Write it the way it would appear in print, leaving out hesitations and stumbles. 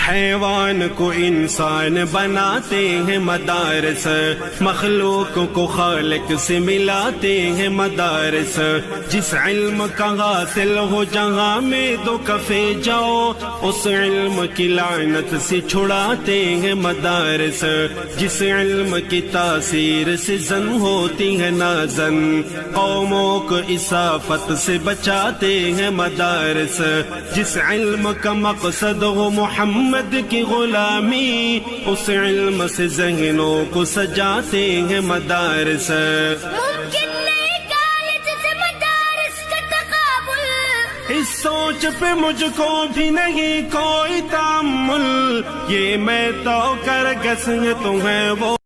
حیوان کو انسان بناتے ہیں مدارس، مخلوق کو خالق سے ملاتے ہیں مدارس، جس علم کا حاصل ہو جہاں میں دو کفے جاؤ، اس علم کی لعنت سے چھڑاتے ہیں مدارس، جس علم کی تاثیر سے زن ہوتی ہے نازن، قوموں کو اسافت سے بچاتے ہیں مدارس، جس علم کا مقصد ہو محمد کی غلامی، اس علم سے ذہنوں کو سجاتے ہیں مدارس۔ ممکن نہیں کالج سے مدارس کا تقابل، اس سوچ پہ مجھ کو بھی نہیں کوئی تأمل، یہ میں تو کر گس تمہیں وہ